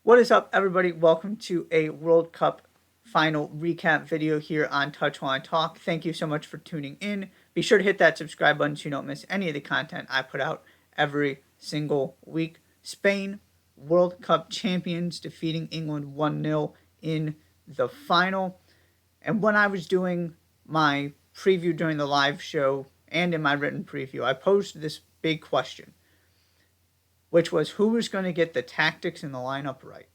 What is up, everybody? Welcome to a World Cup final recap video here on Touchline Talk. Thank you so much for tuning in. Be sure to hit that subscribe button so you don't miss any of the content I put out every single week. Spain, World Cup champions, defeating England 1-0 in the final. And when I was doing my preview during the live show and in my written preview, I posed this big question, which was who was going to get the tactics and the lineup right.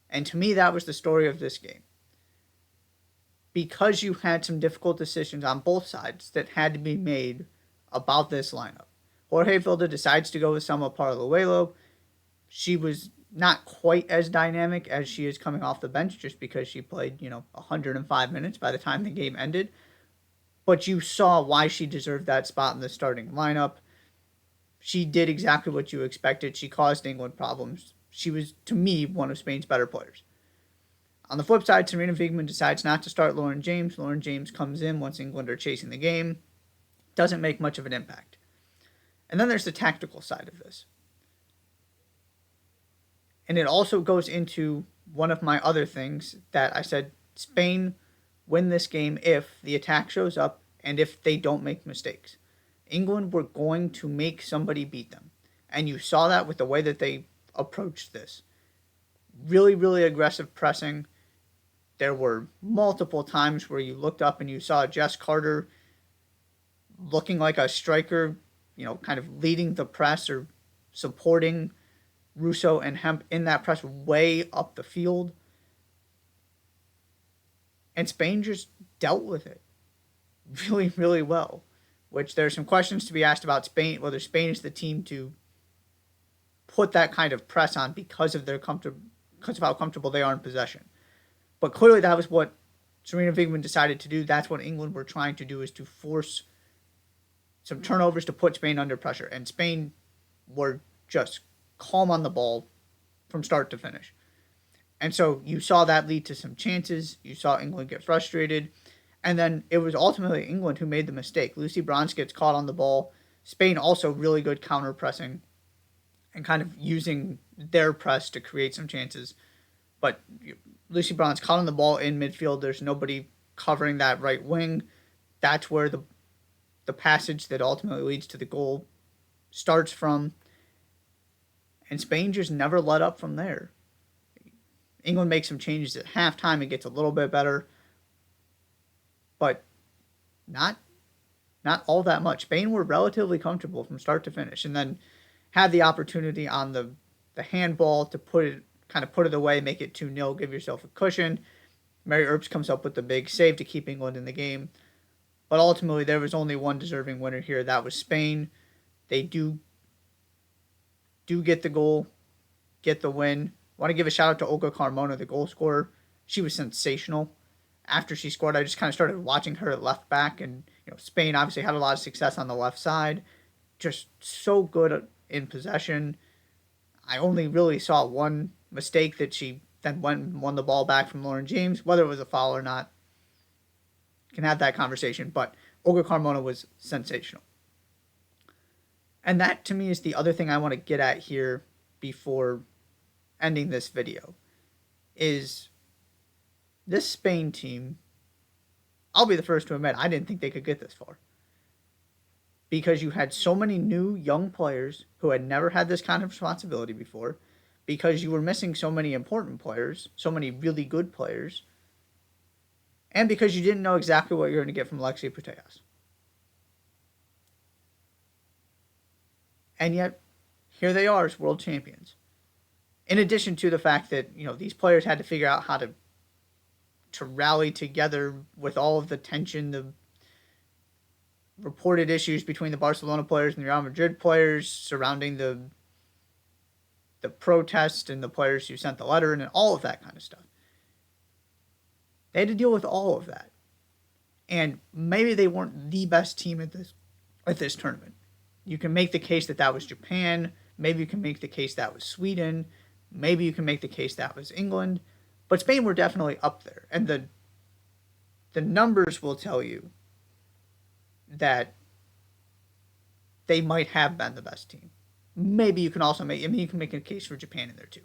And to me, that was the story of this game. Because you had some difficult decisions on both sides that had to be made about this lineup. Jorge Vilda decides to go with Selma Paralluelo. She was not quite as dynamic as she is coming off the bench just because she played, 105 minutes by the time the game ended. But you saw why she deserved that spot in the starting lineup. She did exactly what you expected. She caused England problems. She was, to me, one of Spain's better players. On the flip side, Serena Wiegman decides not to start Lauren James. Lauren James comes in once England are chasing the game. Doesn't make much of an impact. And then there's the tactical side of this. And it also goes into one of my other things that I said Spain win this game if the attack shows up and if they don't make mistakes. England were going to make somebody beat them. And you saw that with the way that they approached this. Really, really aggressive pressing. There were multiple times where you looked up and you saw Jess Carter looking like a striker, kind of leading the press or supporting Russo and Hemp in that press way up the field. And Spain just dealt with it really, really well, which there's some questions to be asked about Spain, whether Spain is the team to put that kind of press on because of how comfortable they are in possession. But clearly that was what Serena Wiegman decided to do. That's what England were trying to do, is to force some turnovers to put Spain under pressure. And Spain were just calm on the ball from start to finish. And so you saw that lead to some chances. You saw England get frustrated. And then it was ultimately England who made the mistake. Lucy Bronze gets caught on the ball. Spain also really good counter pressing and kind of using their press to create some chances. But Lucy Bronze caught on the ball in midfield. There's nobody covering that right wing. That's where the passage that ultimately leads to the goal starts from. And Spain just never let up from there. England makes some changes at halftime. It gets a little bit better. But not all that much. Spain were relatively comfortable from start to finish. And then had the opportunity on the handball to put it away, make it 2-0, give yourself a cushion. Mary Earps comes up with the big save to keep England in the game. But ultimately, there was only one deserving winner here. That was Spain. They do get the goal, get the win. I want to give a shout out to Olga Carmona, the goal scorer. She was sensational. After she scored, I just kind of started watching her at left back. And Spain obviously had a lot of success on the left side. Just so good in possession. I only really saw one mistake that she then went and won the ball back from Lauren James. Whether it was a foul or not, can have that conversation. But Olga Carmona was sensational. And that, to me, is the other thing I want to get at here before ending this video, is this Spain team, I'll be the first to admit, I didn't think they could get this far. Because you had so many new young players who had never had this kind of responsibility before, because you were missing so many important players, so many really good players, and because you didn't know exactly what you were going to get from Alexia Putellas. And yet, here they are as world champions. In addition to the fact that, these players had to figure out how to rally together with all of the tension, the reported issues between the Barcelona players and the Real Madrid players surrounding the protest and the players who sent the letter and all of that kind of stuff. They had to deal with all of that. And maybe they weren't the best team at this tournament. You can make the case that was Japan. Maybe you can make the case that was Sweden. Maybe you can make the case that was England. But Spain were definitely up there. And the numbers will tell you that they might have been the best team. Maybe you can also make a case for Japan in there too.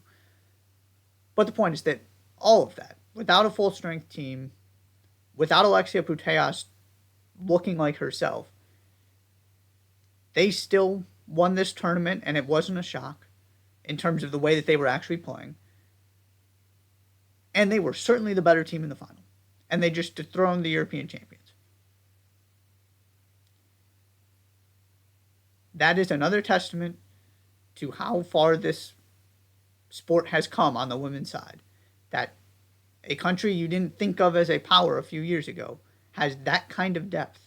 But the point is that all of that, without a full strength team, without Alexia Putellas looking like herself, they still won this tournament, and it wasn't a shock in terms of the way that they were actually playing. And they were certainly the better team in the final. And they just dethroned the European champions. That is another testament to how far this sport has come on the women's side. That a country you didn't think of as a power a few years ago has that kind of depth.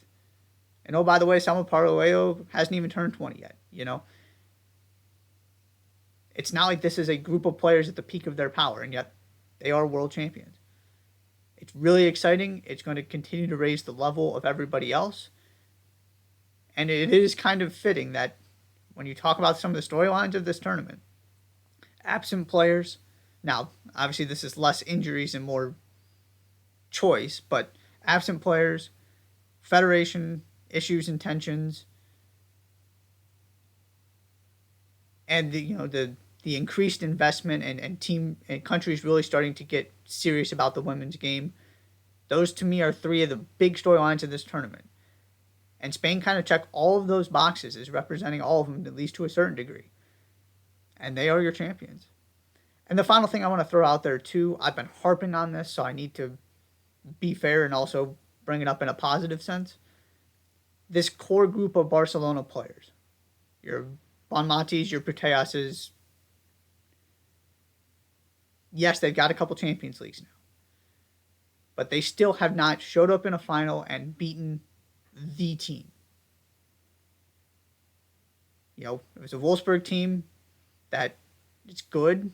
And oh, by the way, Selma Paraleo hasn't even turned 20 yet, you know? It's not like this is a group of players at the peak of their power, and yet they are world champions. It's really exciting. It's going to continue to raise the level of everybody else. And it is kind of fitting that when you talk about some of the storylines of this tournament, absent players, now, obviously this is less injuries and more choice, but absent players, federation issues and tensions, and the increased investment and team and countries really starting to get serious about the women's game. Those to me are three of the big storylines of this tournament. And Spain kind of check all of those boxes as representing all of them, at least to a certain degree. And they are your champions. And the final thing I want to throw out there too, I've been harping on this, so I need to be fair and also bring it up in a positive sense. This core group of Barcelona players, your Bonmatis, your Putellases, yes, they've got a couple Champions Leagues now. But they still have not showed up in a final and beaten the team. You know, it was a Wolfsburg team that is good.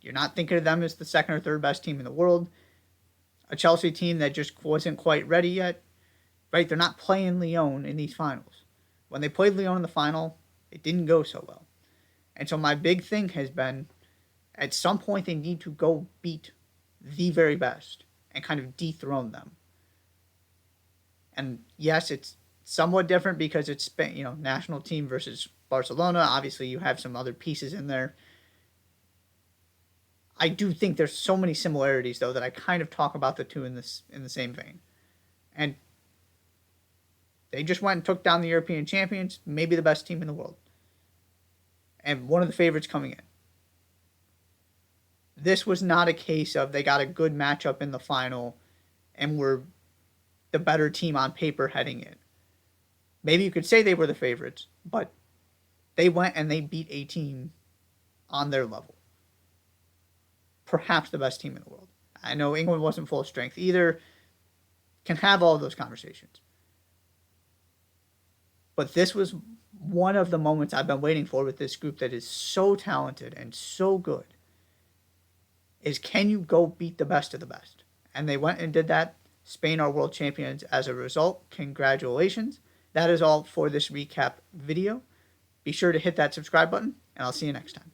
You're not thinking of them as the second or third best team in the world. A Chelsea team that just wasn't quite ready yet. Right? They're not playing Lyon in these finals. When they played Lyon in the final, it didn't go so well. And so my big thing has been, at some point they need to go beat the very best and kind of dethrone them. And yes, it's somewhat different because it's, national team versus Barcelona. Obviously, you have some other pieces in there. I do think there's so many similarities, though, that I kind of talk about the two in the same vein. And they just went and took down the European champions, maybe the best team in the world. And one of the favorites coming in. This was not a case of they got a good matchup in the final and were the better team on paper heading in. Maybe you could say they were the favorites, but they went and they beat a team on their level. Perhaps the best team in the world. I know England wasn't full strength either. Can have all of those conversations. But this was one of the moments I've been waiting for with this group that is so talented and so good. Is can you go beat the best of the best? And they went and did that. Spain are world champions as a result. Congratulations. That is all for this recap video. Be sure to hit that subscribe button, and I'll see you next time.